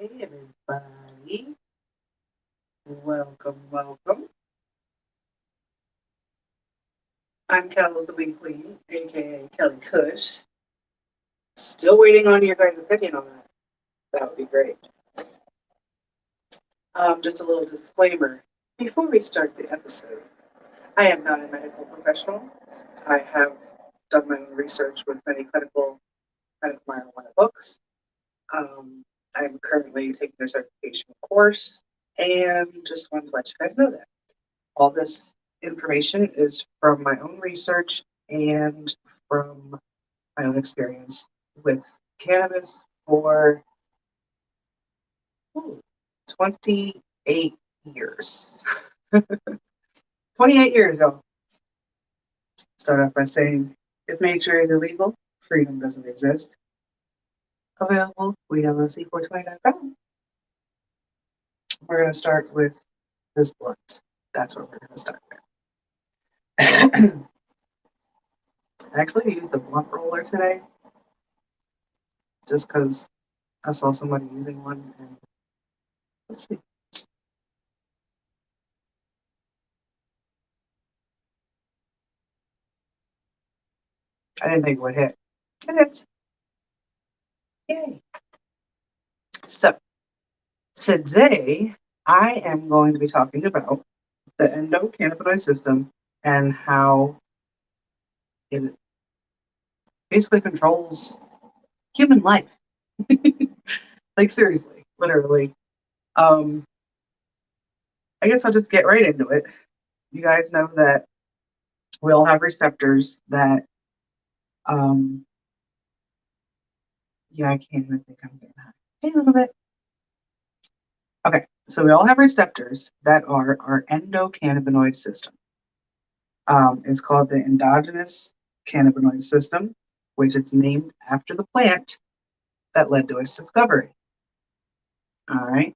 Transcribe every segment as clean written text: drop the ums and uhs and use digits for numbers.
Hey everybody, welcome. I'm Kells the Week Queen, aka Kelly Kush. Still waiting on your guys' opinion on that. That would be great. Just a little disclaimer before we start the episode. I am not a medical professional. I have done my own research with many medical marijuana books. I am currently taking a certification course, and just wanted to let you guys know that. All this information is from my own research and from my own experience with cannabis for 28 years. 28 years ago. Start off by saying if nature is illegal, freedom doesn't exist. Available, weedllc420.com. We're going to start with this blunt. That's what we're going to start with. Actually, I used a blunt roller today just because I saw somebody using one. And let's see. I didn't think it would hit. And it's yay. So today I am going to be talking about the endocannabinoid system and how it basically controls human life. Like seriously, literally. Um, I guess I'll just get right into it. You guys know that we all have receptors that yeah, I can't even think I'm getting high. Hey, a little bit. Okay, so we all have receptors that are our endocannabinoid system. It's called the endogenous cannabinoid system, which it's named after the plant that led to its discovery. All right.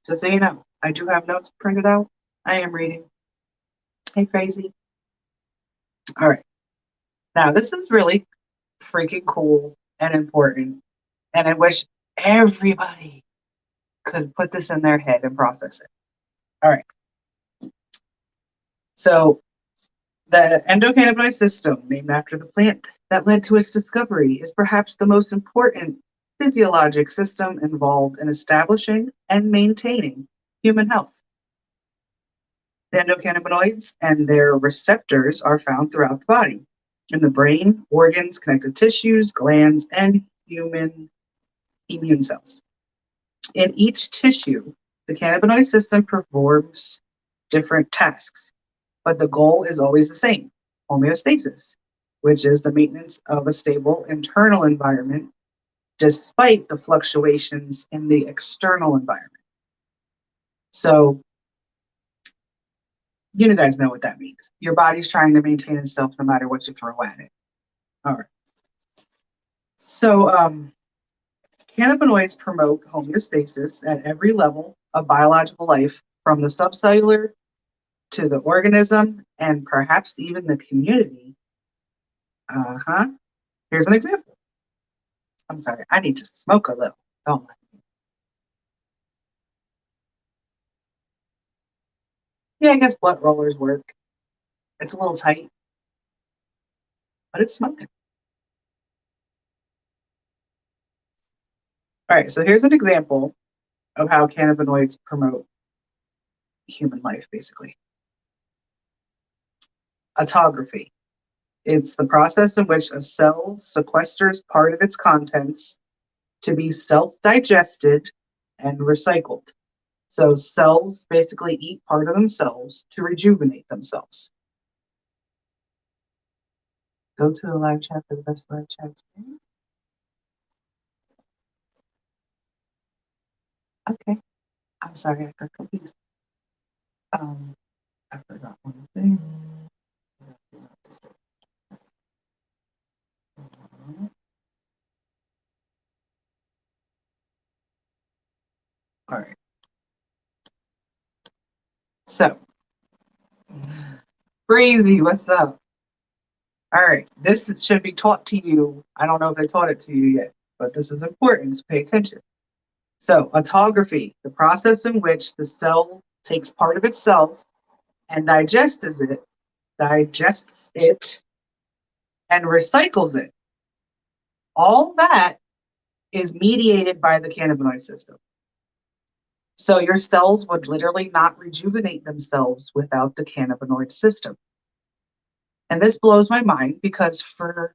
Just so you know, I do have notes printed out. I am reading. Hey, crazy. All right. Now, this is really freaking cool and important. And I wish everybody could put this in their head and process it. All right. So, the endocannabinoid system, named after the plant that led to its discovery, is perhaps the most important physiologic system involved in establishing and maintaining human health. The endocannabinoids and their receptors are found throughout the body, in the brain, organs, connective tissues, glands, and human immune cells. In each tissue, the cannabinoid system performs different tasks, but the goal is always the same: homeostasis, which is the maintenance of a stable internal environment despite the fluctuations in the external environment. So, you guys know what that means. Your body's trying to maintain itself no matter what you throw at it. All right. So, cannabinoids promote homeostasis at every level of biological life, from the subcellular to the organism and perhaps even the community. Here's an example. I'm sorry, I need to smoke a little. Oh my. Yeah, I guess blunt rollers work. It's a little tight, but it's smoking. All right, so here's an example of how cannabinoids promote human life, basically. Autography. It's the process in which a cell sequesters part of its contents to be self-digested and recycled. So cells basically eat part of themselves to rejuvenate themselves. Go to the live chat for the best live chat experience. Okay. I'm sorry, I got confused. I forgot one thing. All right. So, Breezy, what's up? All right. This should be taught to you. I don't know if they taught it to you yet, but this is important, so pay attention. So, autography, the process in which the cell takes part of itself and digests it, and recycles it. All that is mediated by the cannabinoid system. So your cells would literally not rejuvenate themselves without the cannabinoid system. And this blows my mind because for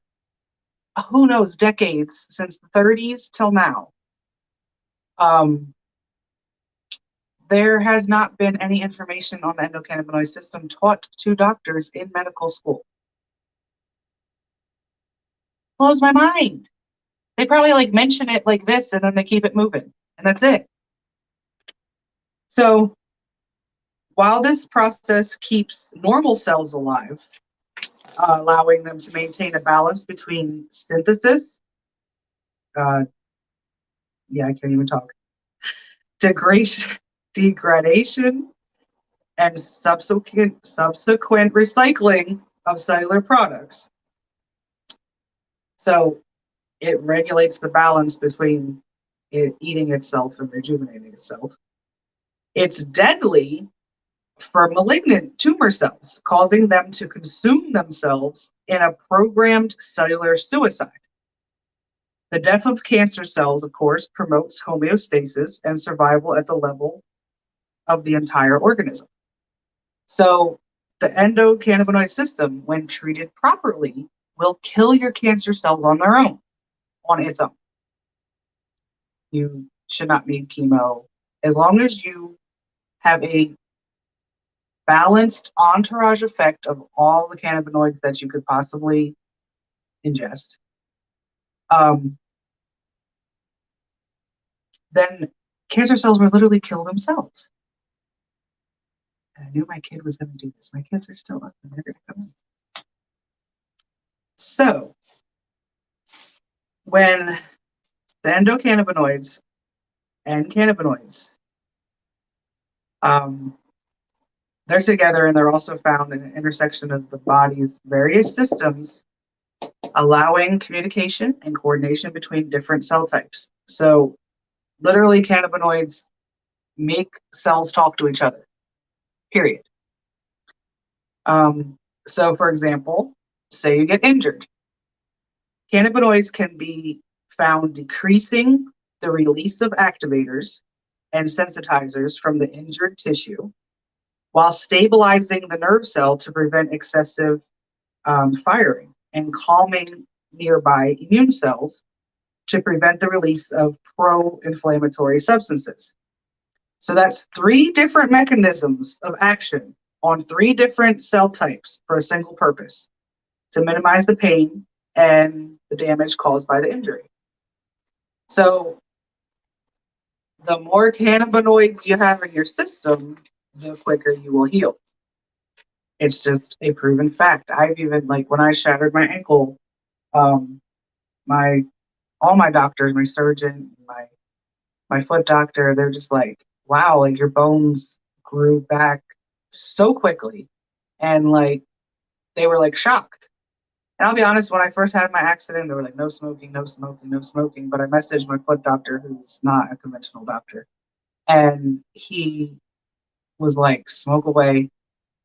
who knows, decades, since the 30s till now, um, there has not been any information on the endocannabinoid system taught to doctors in medical school. Blows my mind. They probably like mention it like this and then they keep it moving, and that's it. So while this process keeps normal cells alive, allowing them to maintain a balance between synthesis, uh, yeah, I can't even talk, degradation, and subsequent recycling of cellular products. So it regulates the balance between it eating itself and rejuvenating itself. It's deadly for malignant tumor cells, causing them to consume themselves in a programmed cellular suicide. The death of cancer cells, of course, promotes homeostasis and survival at the level of the entire organism. So the endocannabinoid system, when treated properly, will kill your cancer cells on their own, on its own. You should not need chemo. As long as you have a balanced entourage effect of all the cannabinoids that you could possibly ingest, then cancer cells will literally kill themselves. And I knew my kid was going to do this. My kids are still up and they're going to come in. So, when the endocannabinoids and cannabinoids, they're together and they're also found in an intersection of the body's various systems, allowing communication and coordination between different cell types. So, literally, cannabinoids make cells talk to each other, period. So, for example, say you get injured. Cannabinoids can be found decreasing the release of activators and sensitizers from the injured tissue while stabilizing the nerve cell to prevent excessive firing and calming nearby immune cells to prevent the release of pro-inflammatory substances. So that's 3 different mechanisms of action on 3 different cell types for a single purpose: to minimize the pain and the damage caused by the injury. So the more cannabinoids you have in your system, the quicker you will heal. It's just a proven fact. I've even, like, when I shattered my ankle, my all my doctors, my surgeon, my foot doctor, they're just like, wow, like your bones grew back so quickly. And like they were like shocked. And I'll be honest, when I first had my accident, they were like, no smoking, no smoking, no smoking. But I messaged my foot doctor, who's not a conventional doctor. And he was like, smoke away.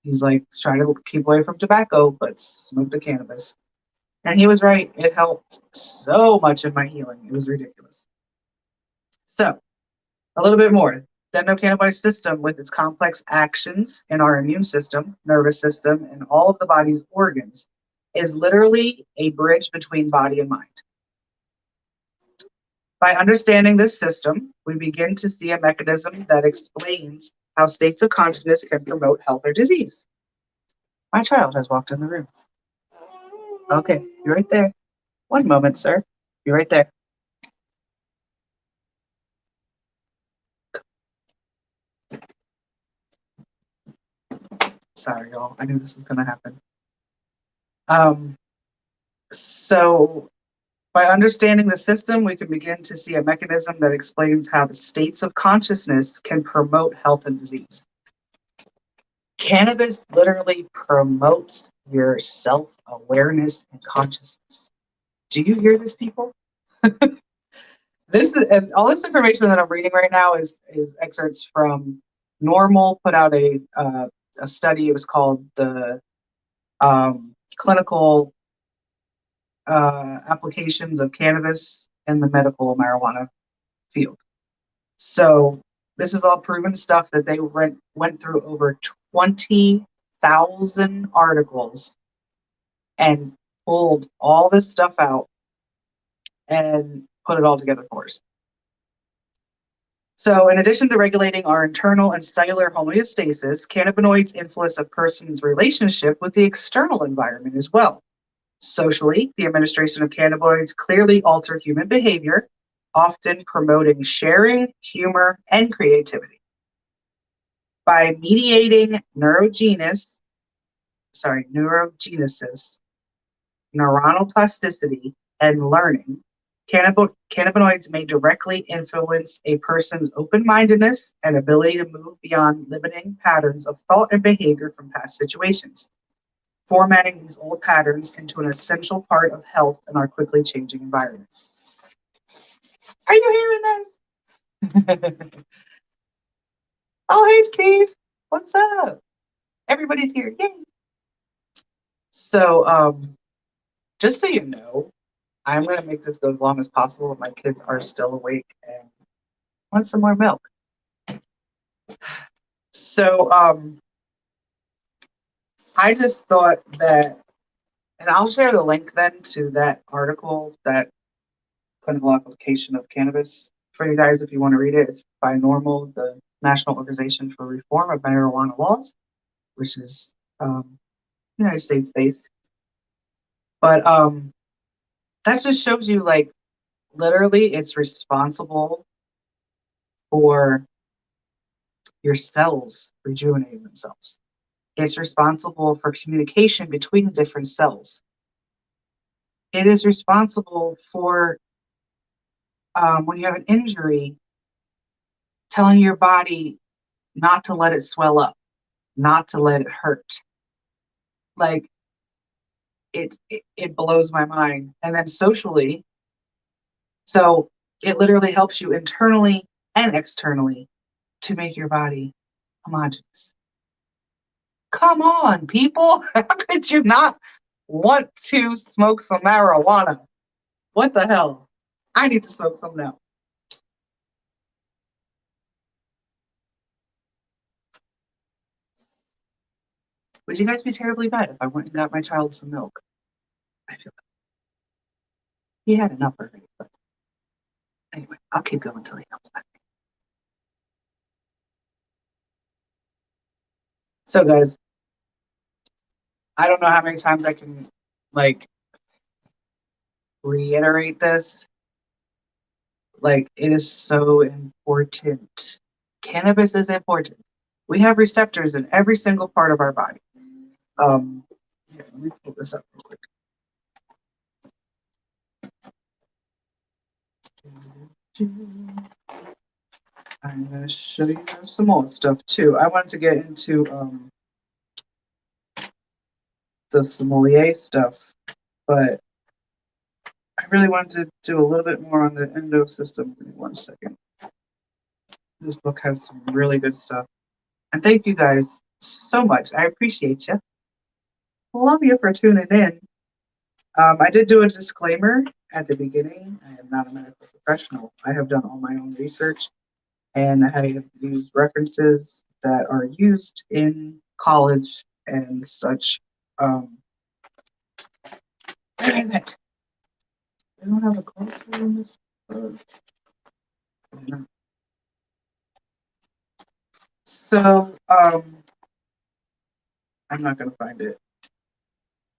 He's like, try to keep away from tobacco, but smoke the cannabis. And he was right. It helped so much in my healing. It was ridiculous. So, a little bit more. The endocannabinoid system, with its complex actions in our immune system, nervous system, and all of the body's organs, is literally a bridge between body and mind. By understanding this system, we begin to see a mechanism that explains how states of consciousness can promote health or disease. My child has walked in the room. Okay, you're right there. One moment, sir. You're right there. Sorry, y'all. I knew this was going to happen. So by understanding the system, we can begin to see a mechanism that explains how the states of consciousness can promote health and disease. Cannabis literally promotes your self-awareness and consciousness. Do you hear this, people? This is, and all this information that I'm reading right now is excerpts from Normal put out a study. It was called the clinical applications of cannabis in the medical marijuana field. So this is all proven stuff that they went through over 20,000 articles and pulled all this stuff out and put it all together for us. So in addition to regulating our internal and cellular homeostasis, cannabinoids influence a person's relationship with the external environment as well. Socially, the administration of cannabinoids clearly alter human behavior, often promoting sharing, humor, and creativity. By mediating neurogenesis, neuronal plasticity, and learning, cannabinoids may directly influence a person's open-mindedness and ability to move beyond limiting patterns of thought and behavior from past situations, formatting these old patterns into an essential part of health in our quickly changing environment. Are you hearing this? Oh, hey, Steve. What's up? Everybody's here. Yay. So, just so you know, I'm going to make this go as long as possible if my kids are still awake and want some more milk. So, I just thought that, and I'll share the link then to that article, that clinical application of cannabis for you guys if you want to read it. It's by Normal, the National Organization for Reform of Marijuana Laws, which is United States based. But that just shows you, like, literally it's responsible for your cells rejuvenating themselves. It's responsible for communication between different cells. It is responsible for when you have an injury, telling your body not to let it swell up, not to let it hurt. Like, it blows my mind. And then socially, so it literally helps you internally and externally to make your body homogeneous. Come on, people. How could you not want to smoke some marijuana? What the hell? I need to smoke some now. Would you guys be terribly bad if I went and got my child some milk? I feel like he had enough already, but anyway, I'll keep going until he comes back. So, guys, I don't know how many times I can, like, reiterate this. Like, it is so important. Cannabis is important. We have receptors in every single part of our body. Here, let me pull this up real quick. I'm going to show you some more stuff too. I wanted to get into the sommelier stuff, but I really wanted to do a little bit more on the endo system. Give me 1 second. This book has some really good stuff. And thank you guys so much. I appreciate you. Love you for tuning in. I did do a disclaimer at the beginning. I am not a medical professional. I have done all my own research, and I have used references that are used in college and such. Where is it? I don't have a closer in this book. No. So, I'm not going to find it.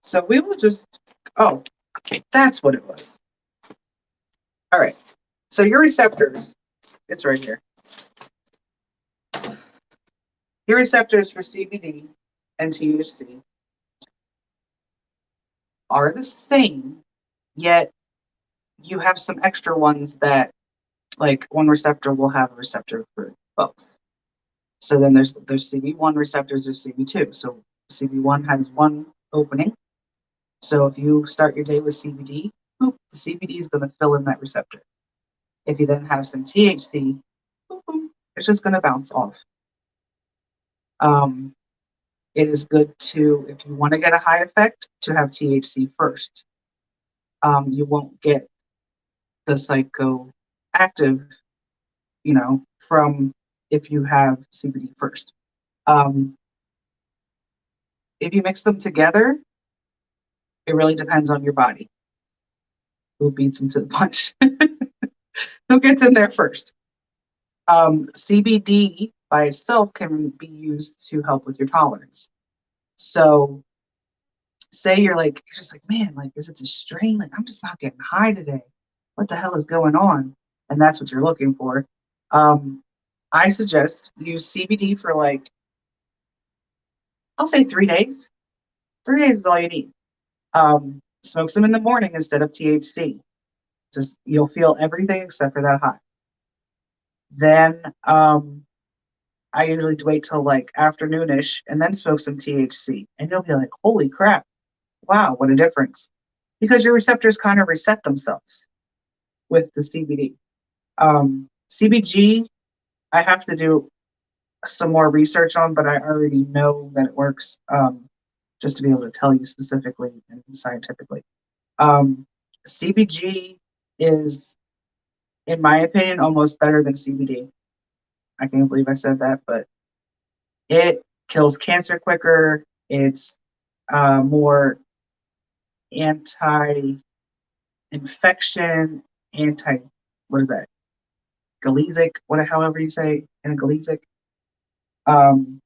So we will just, oh, that's what it was. All right. So your receptors, it's right here. Your receptors for CBD and THC are the same, yet you have some extra ones that, like, one receptor will have a receptor for both. So then there's CB1 receptors, there's CB2. So CB1 has one opening. So if you start your day with CBD, the CBD is going to fill in that receptor. If you then have some THC, it's just going to bounce off. Um, it is good to, if you want to get a high effect, to have THC first. You won't get the psychoactive, from if you have CBD first. Um, if you mix them together, it really depends on your body. Who beats them to the punch? Who gets in there first? CBD by itself can be used to help with your tolerance. So, say you're just like, man, like, is it a strain? Like, I'm just not getting high today. What the hell is going on? And that's what you're looking for. I suggest use CBD for I'll say 3 days. 3 days is all you need. Smoke some in the morning instead of THC. Just you'll feel everything except for that high. Then I usually wait till afternoonish and then smoke some THC, and you'll be like, "Holy crap! Wow, what a difference!" Because your receptors kind of reset themselves with the CBD. CBG, I have to do some more research on, but I already know that it works. Just to be able to tell you specifically and scientifically, CBG is, in my opinion, almost better than CBD. I can't believe I said that, but it kills cancer quicker. It's more anti-infection, anti, what is that? Galesic, however you say, anti-galesic. Um,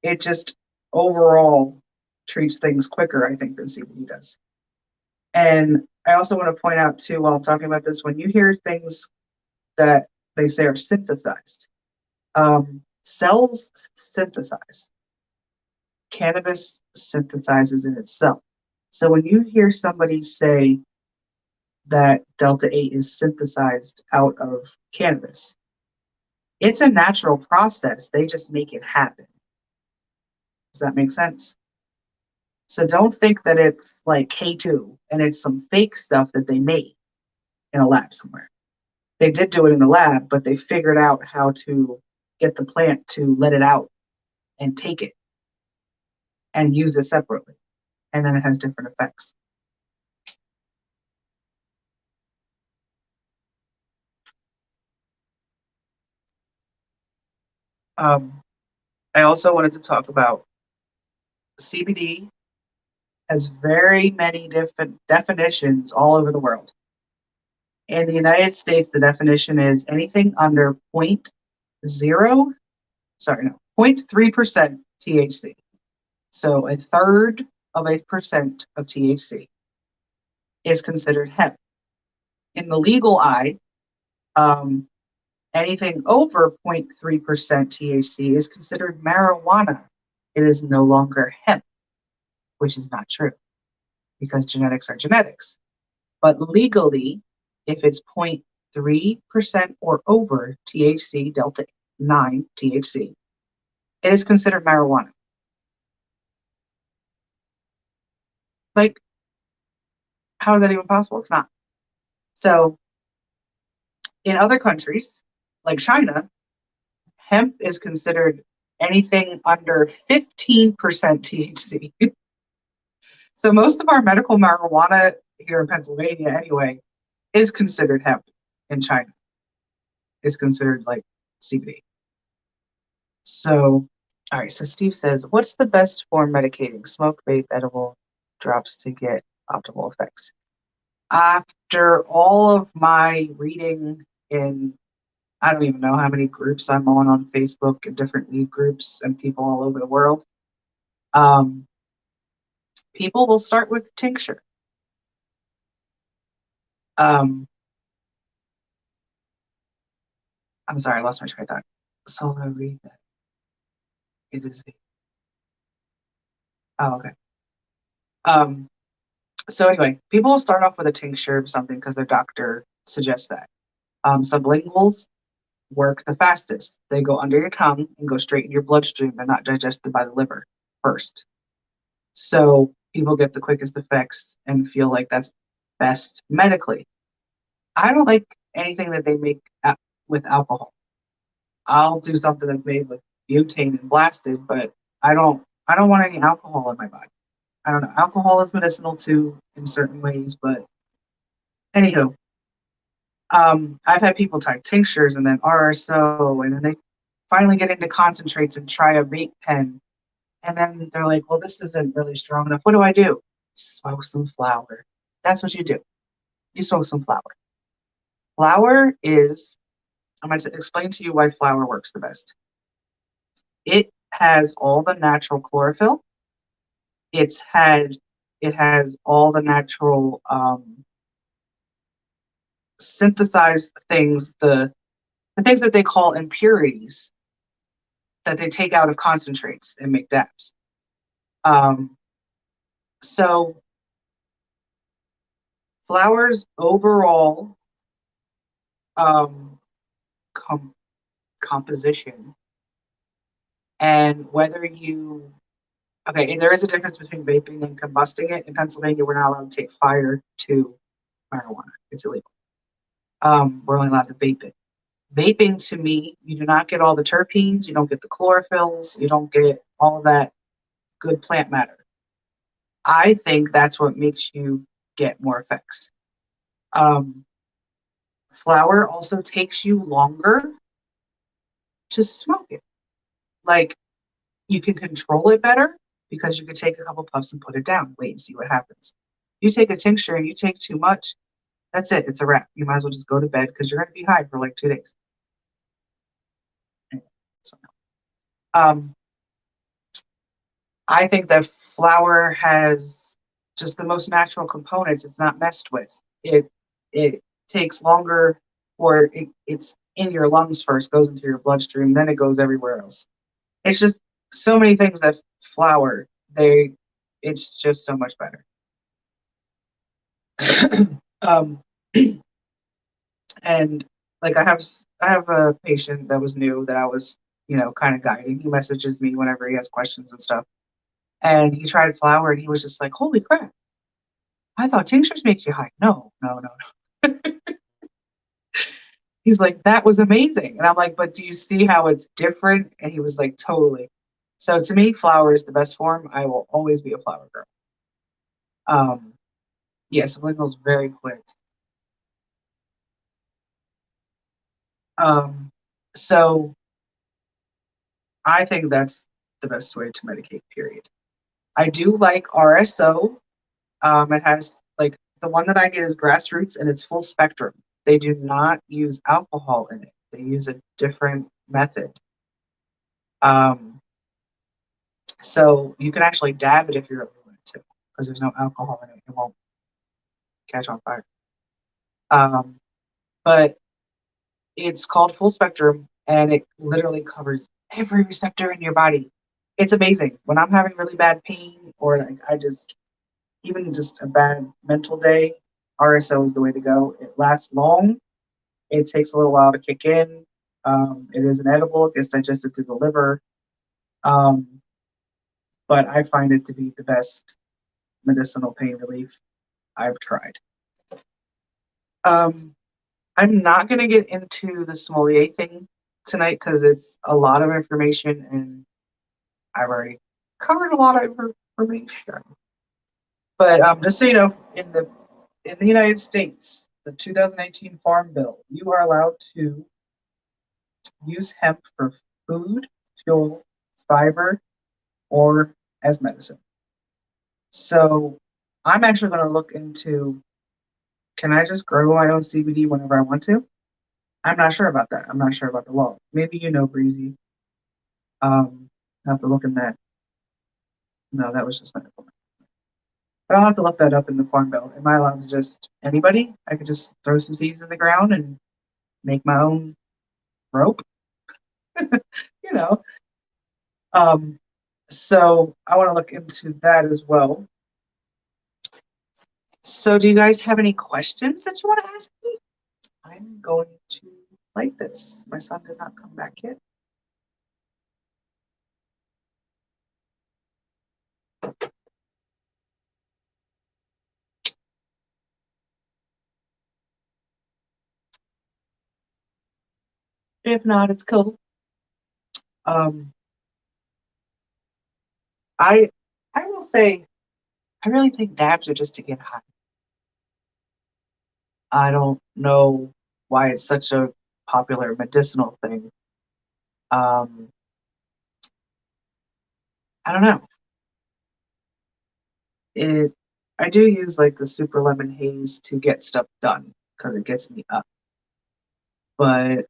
it just overall treats things quicker, I think, than CBD does. And I also want to point out too, while I'm talking about this, when you hear things that they say are synthesized, cells synthesize. Cannabis synthesizes in itself. So when you hear somebody say that Delta 8 is synthesized out of cannabis, it's a natural process. They just make it happen. Does that make sense? So don't think that it's like K2 and it's some fake stuff that they made in a lab somewhere. They did do it in the lab, but they figured out how to get the plant to let it out and take it and use it separately. And then it has different effects. I also wanted to talk about CBD has very many different definitions all over the world. In the United States, the definition is anything under 0.3% THC. So a third of a percent of THC is considered hemp. In the legal eye, anything over 0.3% THC is considered marijuana. It is no longer hemp, which is not true because genetics are genetics. But legally, if it's 0.3% or over THC, Delta 9 THC, it is considered marijuana. Like, how is that even possible? It's not. So, in other countries, like China, hemp is considered anything under 15% THC. So, most of our medical marijuana here in Pennsylvania, anyway, is considered hemp. In China, is considered like CBD. So, all right. So Steve says, what's the best form medicating? Smoke, vape, edible, drops to get optimal effects. After all of my reading in, I don't even know how many groups I'm on Facebook and different weed groups and people all over the world, people will start with tincture. I'm sorry, I lost my train of thought. So I read that. It is. Oh, okay. Um, so anyway, people will start off with a tincture of something because their doctor suggests that. Sublinguals work the fastest. They go under your tongue and go straight in your bloodstream and not digested by the liver first. So people get the quickest effects and feel like that's best medically. I don't like anything that they make with alcohol. I'll do something that's made with butane and blasted, but I don't want any alcohol in my body. I don't know. Alcohol is medicinal too in certain ways, but anywho, I've had people try tinctures and then RSO, and then they finally get into concentrates and try a vape pen, and then they're like, "Well, this isn't really strong enough. What do I do? Smoke some flower." That's what you do. You smoke some flower. Flower is. I'm going to explain to you why flower works the best. It has all the natural chlorophyll. It's had. It has all the natural synthesized things. The things that they call impurities that they take out of concentrates and make dabs. Um, so flowers overall um, com- composition and whether you okay, and there is a difference between vaping and combusting it. In Pennsylvania, we're not allowed to take fire to marijuana; it's illegal. We're only allowed to vape it. Vaping to me, you do not get all the terpenes, you don't get the chlorophylls, you don't get all of that good plant matter. I think that's what makes you get more effects. Um, Flower also takes you longer to smoke it. Like you can control it better because you can take a couple puffs and put it down, wait and see what happens. You take a tincture and you take too much, that's it. It's a wrap. You might as well just go to bed because you're going to be high for like 2 days. So, um, I think that flour has just the most natural components. It's not messed with. It takes longer, or it's in your lungs first, goes into your bloodstream, then it goes everywhere else. It's just so many things that flour. It's just so much better. um, and like I have a patient that was new that I was kind of guiding. He messages me whenever he has questions and stuff, and he tried flour and he was just like, "Holy crap! I thought tinctures make you high." No, no, no, no. He's like, "That was amazing," and I'm like, "But do you see how it's different?" And he was like, "Totally." So to me, flour is the best form. I will always be a flour girl. Um, yeah, subliminal's very quick. Um, so I think that's the best way to medicate, period. I do like RSO. It has like the one that I get is grassroots and it's full spectrum. They do not use alcohol in it. They use a different method. Um, so you can actually dab it if you're able to, because there's no alcohol in it. It won't catch on fire. Um, but it's called full spectrum and it literally covers every receptor in your body. It's amazing. When I'm having really bad pain or like even just a bad mental day, RSO is the way to go. It lasts long. It takes a little while to kick in. It is an edible. It gets digested through the liver. Um, but I find it to be the best medicinal pain relief I've tried. Um, I'm not going to get into the sommelier thing tonight because it's a lot of information and I've already covered a lot of information. But just so you know, in the United States, the 2018 Farm Bill, you are allowed to use hemp for food, fuel, fiber, or as medicine. So I'm actually going to look into, can I just grow my own CBD whenever I want to? I'm not sure about that. I'm not sure about the law. Maybe you know, Breezy. I have to look in that. No, that was just medical. But I'll have to look that up in the Farm Bill. Am I allowed to just anybody? I could just throw some seeds in the ground and make my own rope, you know. Um, so I want to look into that as well. So do you guys have any questions that you want to ask me? I'm going to light this. My son did not come back yet. If not, it's cool. Um, I I will say I really think dabs are just to get high. I don't know why it's such a popular medicinal thing. Um, I don't know. It I do use like the super lemon haze to get stuff done because it gets me up. But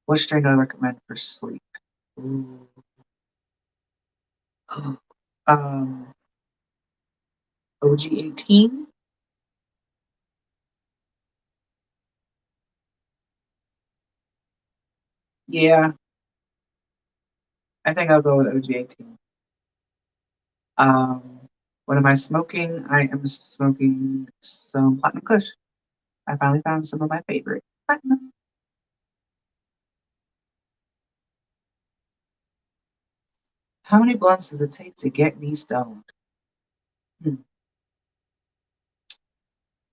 what strain do I recommend for sleep? Ooh. Um, OG 18. Yeah, I think I'll go with OG 18. Um, what am I smoking? I am smoking some Platinum Kush. I finally found some of my favorite Platinum. How many blunts does it take to get me stoned? Hmm.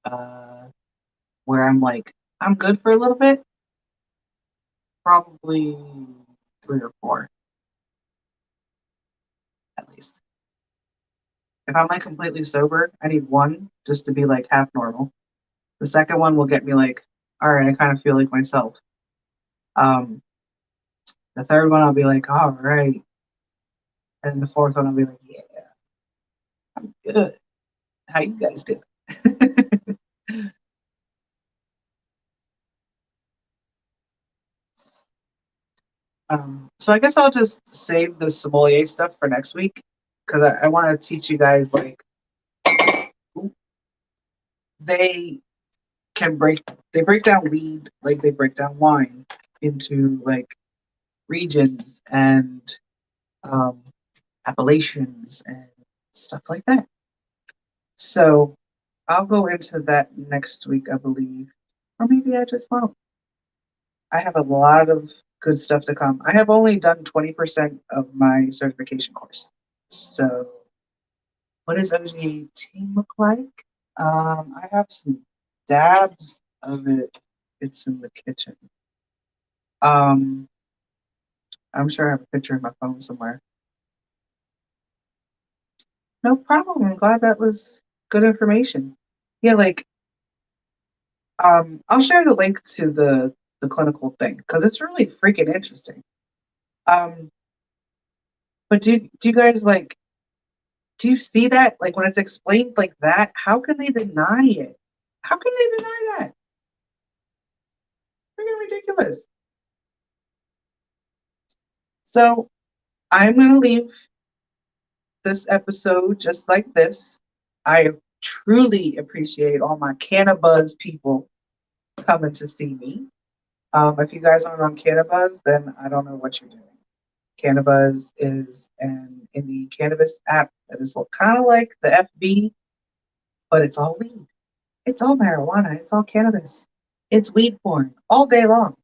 Uh, where I'm like, I'm good for a little bit, probably 3 or 4 at least. If I'm like completely sober, I need one just to be like half normal. The second one will get me like, all right, I kind of feel like myself. Um, the third one I'll be like, all right, and the fourth one I'll be like, yeah, I'm good. How you guys doing? So I guess I'll just save the sommelier stuff for next week because I want to teach you guys like they can break they break down weed like they break down wine into like regions and um, appellations and stuff like that. So I'll go into that next week, I believe, or maybe I just won't. I have a lot of good stuff to come. I have only done 20% of my certification course. So what does OG 18 look like? I have some dabs of it. It's in the kitchen. Um, I'm sure I have a picture in my phone somewhere. No problem. I'm glad that was good information. Yeah, like I'll share the link to the clinical thing because it's really freaking interesting. Um, but do you guys like do you see that like when it's explained like that? How can they deny it? How can they deny that? Freaking ridiculous. So I'm gonna leave this episode just like this. I truly appreciate all my Cannabis people coming to see me. If you guys aren't on Cannabis, then I don't know what you're doing. Cannabis is an indie cannabis app that is kind of like the FB, but it's all weed. It's all marijuana. It's all cannabis. It's weed porn all day long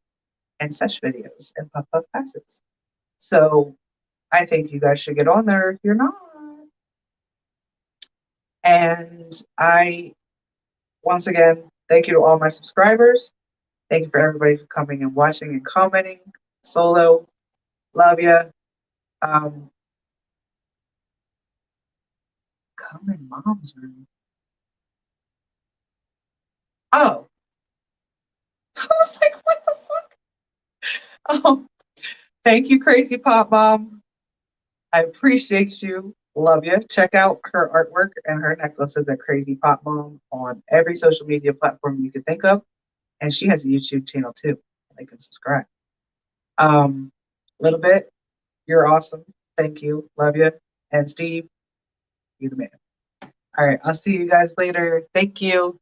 and sesh videos and puff puff passes. So I think you guys should get on there if you're not. And I, once again, thank you to all my subscribers. Thank you for everybody for coming and watching and commenting. Solo, love ya. Um, come in mom's room. Oh, I was like, what the fuck? Thank you, Crazy Pop Mom. I appreciate you. Love you. Check out her artwork and her necklaces at Crazy Pop Mom on every social media platform you can think of. And she has a YouTube channel too. They can subscribe. Little bit. You're awesome. Thank you. Love you. And Steve, you the man. All right. I'll see you guys later. Thank you.